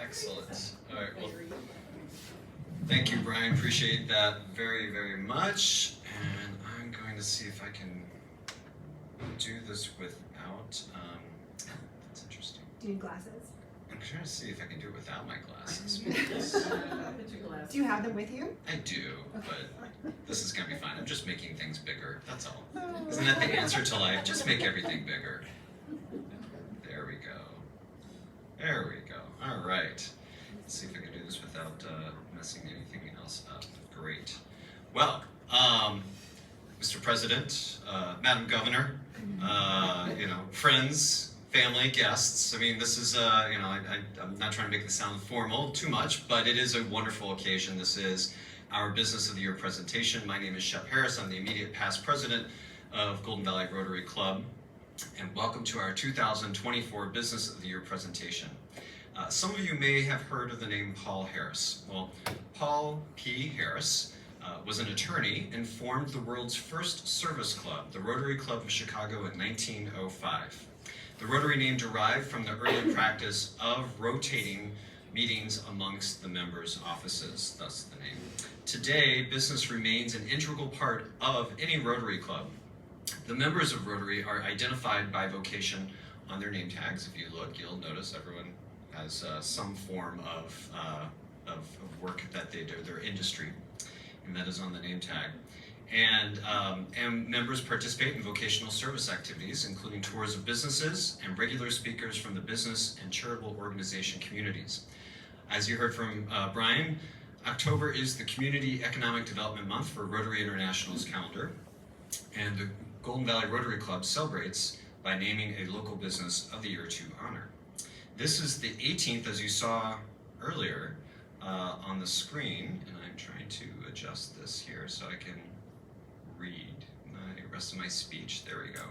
Excellent. All right, well, thank you, Brian. Appreciate that very, very much. And I'm going to see if I can do this without, that's interesting. Do you need glasses? I'm trying to see if I can do it without my glasses. Do you have them with you? I do, but this is going to be fine. I'm just making things bigger, that's all. Isn't that the answer to life? Just make everything bigger. There we go. There we go. All right. Let's see if I can do this without messing anything else up. Great. Well, Mr. President, Madam Governor, friends, family, guests. I mean, this is, I'm not trying to make this sound formal too much, but it is a wonderful occasion. This is our Business of the Year presentation. My name is Shep Harris. I'm the immediate past president of Golden Valley Rotary Club. And welcome to our 2024 Business of the Year presentation. Some of you may have heard of the name Paul Harris. Well, Paul P. Harris was an attorney and formed the world's first service club, the Rotary Club of Chicago, in 1905. The Rotary name derived from the early practice of rotating meetings amongst the members' offices, thus the name. Today, business remains an integral part of any Rotary Club. The members of Rotary are identified by vocation on their name tags. If you look, you'll notice everyone has some form of work that they do, their industry, and that is on the name tag. And members participate in vocational service activities, including tours of businesses and regular speakers from the business and charitable organization communities. As you heard from Brian, October is the Community Economic Development Month for Rotary International's calendar, and the Golden Valley Rotary Club celebrates by naming a local business of the year to honor. This is the 18th, as you saw earlier on the screen, and I'm trying to adjust this here so I can read the rest of my speech. There we go.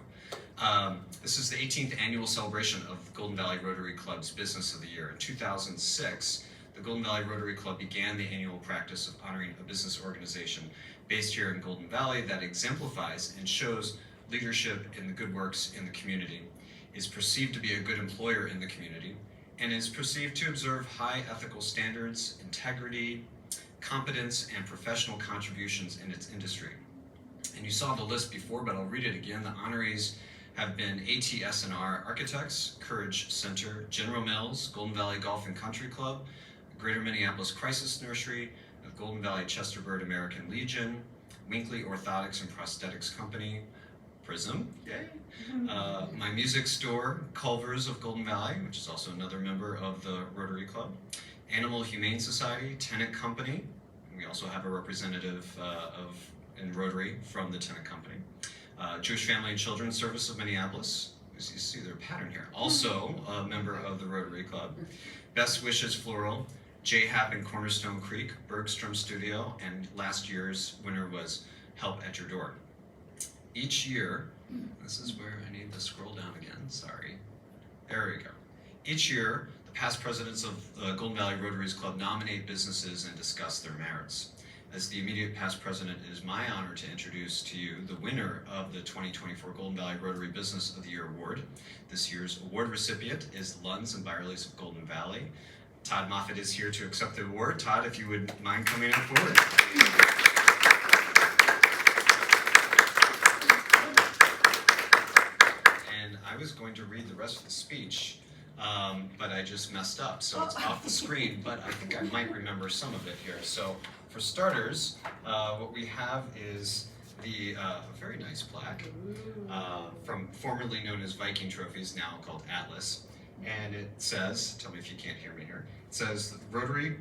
This is the 18th annual celebration of the Golden Valley Rotary Club's Business of the Year. In 2006, the Golden Valley Rotary Club began the annual practice of honoring a business organization based here in Golden Valley that exemplifies and shows leadership in the good works in the community, is perceived to be a good employer in the community, and is perceived to observe high ethical standards, integrity, competence, and professional contributions in its industry. And you saw the list before, but I'll read it again. The honorees have been ATS&R Architects, Courage Center, General Mills, Golden Valley Golf and Country Club, Greater Minneapolis Crisis Nursery, the Golden Valley Chesterbird American Legion, Winkley Orthotics and Prosthetics Company, PRISM, yay. My music store, Culver's of Golden Valley, which is also another member of the Rotary Club, Animal Humane Society, Tennant Company. We also have a representative in Rotary from the Tennant Company. Jewish Family and Children's Service of Minneapolis. You see their pattern here. Also a member of the Rotary Club. Best Wishes Floral, J-Hap and Cornerstone Creek, Bergstrom Studio, and last year's winner was Help at Your Door. Each year, this is where I need to scroll down again, sorry. There we go. Each year, the past presidents of the Golden Valley Rotaries Club nominate businesses and discuss their merits. As the immediate past president, it is my honor to introduce to you the winner of the 2024 Golden Valley Rotary Business of the Year Award. This year's award recipient is Lunds Byerlys Golden Valley. Todd Moffitt is here to accept the award. Todd, if you would mind coming up forward. And I was going to read the rest of the speech, but I just messed up, so it's off the screen, but I think I might remember some of it here. So for starters, what we have is the very nice plaque from formerly known as Viking Trophies, now called Atlas. And it says, tell me if you can't hear me here, it says Rotary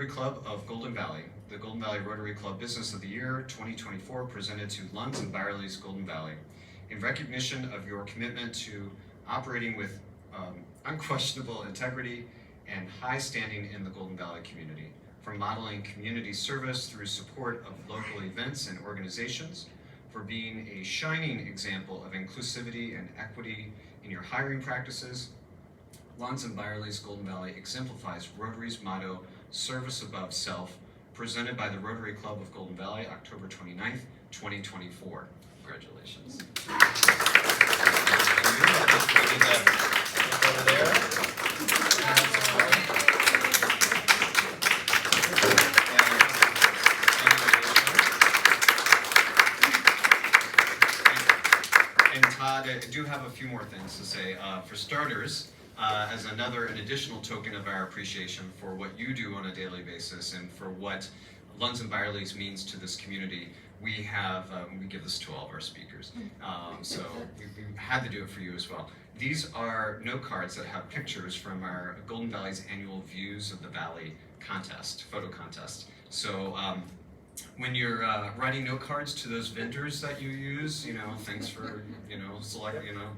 Club of Golden Valley, the Golden Valley Rotary Club Business of the Year 2024 presented to Lunds Byerlys Golden Valley. In recognition of your commitment to operating with unquestionable integrity and high standing in the Golden Valley community, from modeling community service through support of local events and organizations, for being a shining example of inclusivity and equity in your hiring practices. Lunds Byerlys Golden Valley exemplifies Rotary's motto, Service Above Self, presented by the Rotary Club of Golden Valley, October 29th, 2024. Congratulations. Over there. do have a few more things to say. For starters, as an additional token of our appreciation for what you do on a daily basis and for what Lunds Byerlys means to this community, we give this to all of our speakers. So we had to do it for you as well. These are note cards that have pictures from our Golden Valley's annual Views of the Valley contest, photo contest. So when you're writing note cards to those vendors that you use, thanks for,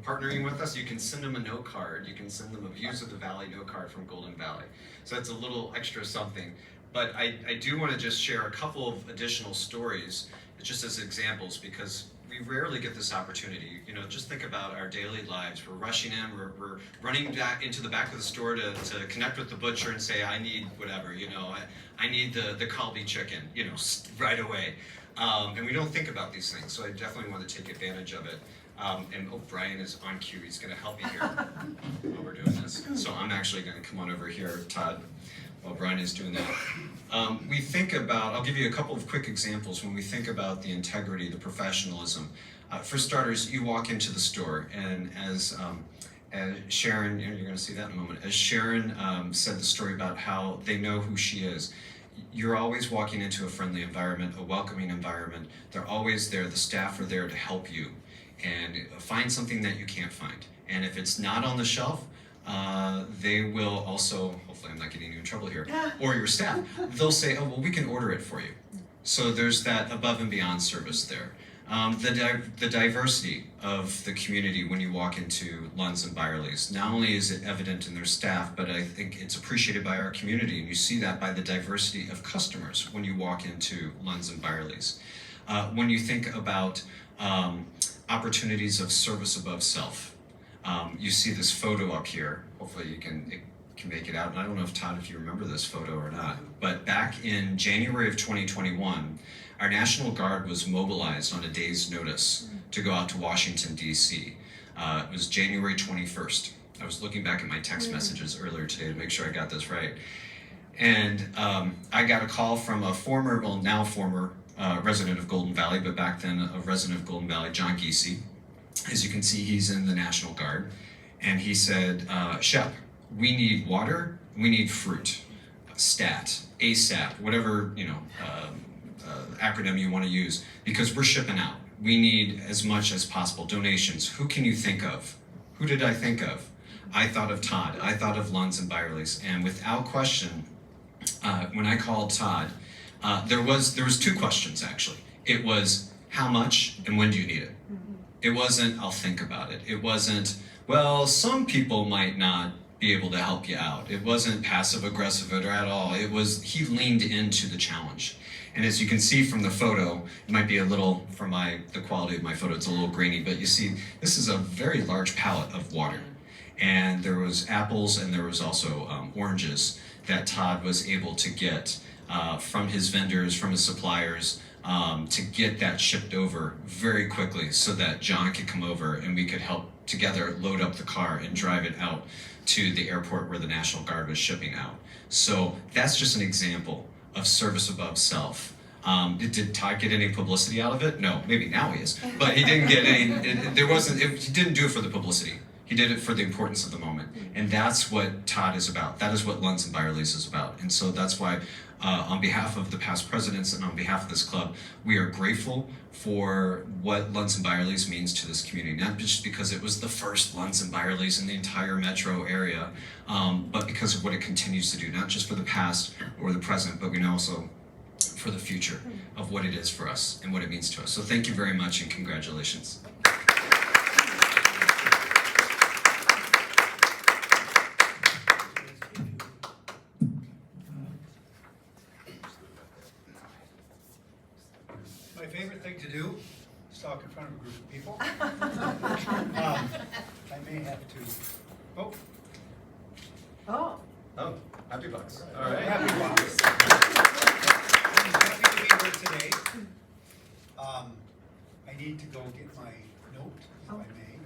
partnering with us, you can send them a note card. You can send them a Views of the Valley note card from Golden Valley. So that's a little extra something. But I do want to just share a couple of additional stories just as examples, because we rarely get this opportunity. Just think about our daily lives. We're rushing in, we're running back into the back of the store to connect with the butcher and say, I need whatever, I need the Kalbi chicken, right away. And we don't think about these things, so I definitely want to take advantage of it. And Brian is on cue, he's gonna help me here while we're doing this. So I'm actually gonna come on over here, Todd, while Brian is doing that. We think about, I'll give you a couple of quick examples when we think about the integrity, the professionalism. For starters, you walk into the store, and as Sharon, you're going to see that in a moment, as Sharon said the story about how they know who she is. You're always walking into a friendly environment, a welcoming environment. They're always there, the staff are there to help you and find something that you can't find. And if it's not on the shelf, they will also, hopefully I'm not getting you in trouble here, or your staff, they'll say, oh, well, we can order it for you. So there's that above and beyond service there. The diversity of the community when you walk into Lunds Byerlys, not only is it evident in their staff, but I think it's appreciated by our community, and you see that by the diversity of customers when you walk into Lunds Byerlys. When you think about opportunities of service above self, you see this photo up here. Hopefully it can make it out. And I don't know if Todd, if you remember this photo or not, but back in January of 2021, our National Guard was mobilized on a day's notice to go out to Washington, D.C. It was January 21st. I was looking back at my text messages earlier today to make sure I got this right. And I got a call from a now former resident of Golden Valley, but back then a resident of Golden Valley, John Giese. As you can see, he's in the National Guard. And he said, Shep, we need water, we need fruit, STAT, ASAP, whatever, acronym you want to use, because we're shipping out. We need as much as possible donations. Who can you think of? Who did I think of? I thought of Todd. I thought of Lunds Byerlys. And without question, when I called Todd, there was two questions actually. It was how much and when do you need it? It wasn't I'll think about it. It wasn't, well, some people might not be able to help you out. It wasn't passive aggressive at all. It was, he leaned into the challenge. And as you can see from the photo, it might be a little, from the quality of my photo, it's a little grainy, but you see, this is a very large pallet of water. And there was apples and there was also oranges that Todd was able to get from his vendors, from his suppliers, to get that shipped over very quickly so that John could come over and we could help together load up the car and drive it out to the airport where the National Guard was shipping out. So that's just an example of service above self. Did Todd get any publicity out of it? No, maybe now he is, but he didn't get any, he didn't do it for the publicity. He did it for the importance of the moment. And that's what Todd is about. That is what Lunds Byerlys is about. And so that's why, on behalf of the past presidents and on behalf of this club, we are grateful for what Lunds Byerlys means to this community. Not just because it was the first Lunds Byerlys in the entire metro area, but because of what it continues to do, not just for the past or the present, but we know also for the future of what it is for us and what it means to us. So thank you very much and congratulations. My favorite thing to do is talk in front of a group of people. I may have to. Oh, happy bucks. All right, happy bucks. I'm happy to be here today. I need to go get my note, if I may.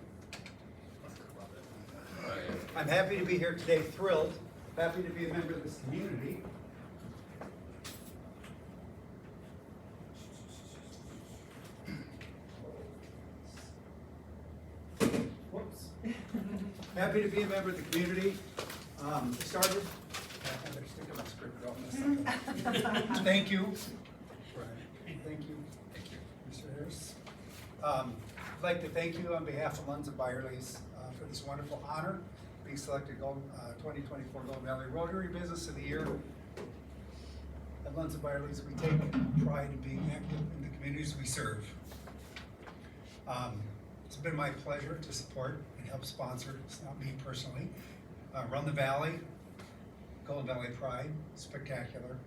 I'm happy to be here today, thrilled, happy to be a member of this community. Happy to be a member of the community. Started, I better stick on my script, or I'll mess up. Thank you. Thank you, Thank you. Mr. Harris. I'd like to thank you on behalf of Lunds Byerlys for this wonderful honor, being selected 2024 Golden Valley Rotary Business of the Year. At Lunds Byerlys, we take pride in being active in the communities we serve. It's been my pleasure to support and help sponsor, it's not me personally, Run the Valley, Golden Valley Pride, spectacular.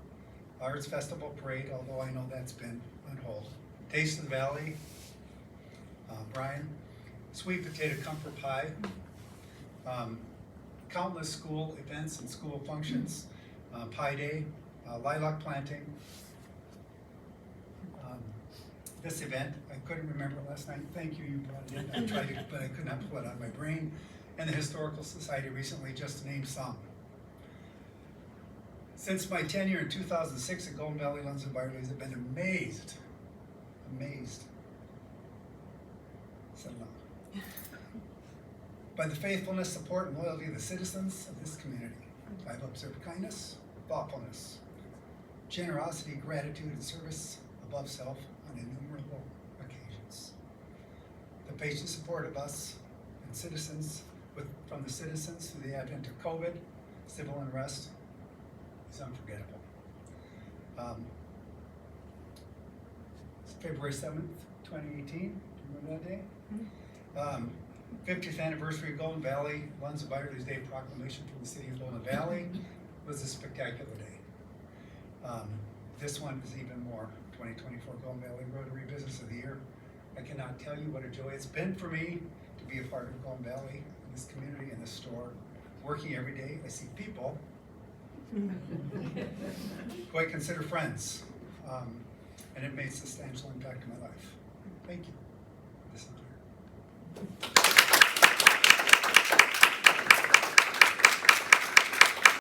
Arts Festival Parade, although I know that's been on hold. Taste of the Valley, Brian, Sweet Potato Comfort Pie, countless school events and school functions, Pie Day, lilac planting. This event, I couldn't remember last night. Thank you, you brought it in. I tried to, but I could not pull it out of my brain. And the Historical Society recently, just to name some. Since my tenure in 2006 at Golden Valley, Lunds Byerlys, I've been amazed, said aloud, by the faithfulness, support, and loyalty of the citizens of this community. I've observed kindness, thoughtfulness, generosity, gratitude, and service above self on innumerable occasions. The patient support of us and citizens, from the citizens through the advent of COVID, civil unrest, is unforgettable. It's February 7th, 2018. Do you remember that day? 50th anniversary of Golden Valley, Lunds Byerlys Day proclamation from the city of Golden Valley was a spectacular day. This one is even more. 2024 Golden Valley Rotary Business of the Year. I cannot tell you what a joy it's been for me to be a part of Golden Valley, in this community, in this store, working every day. I see people who I consider friends, and it made a substantial impact in my life.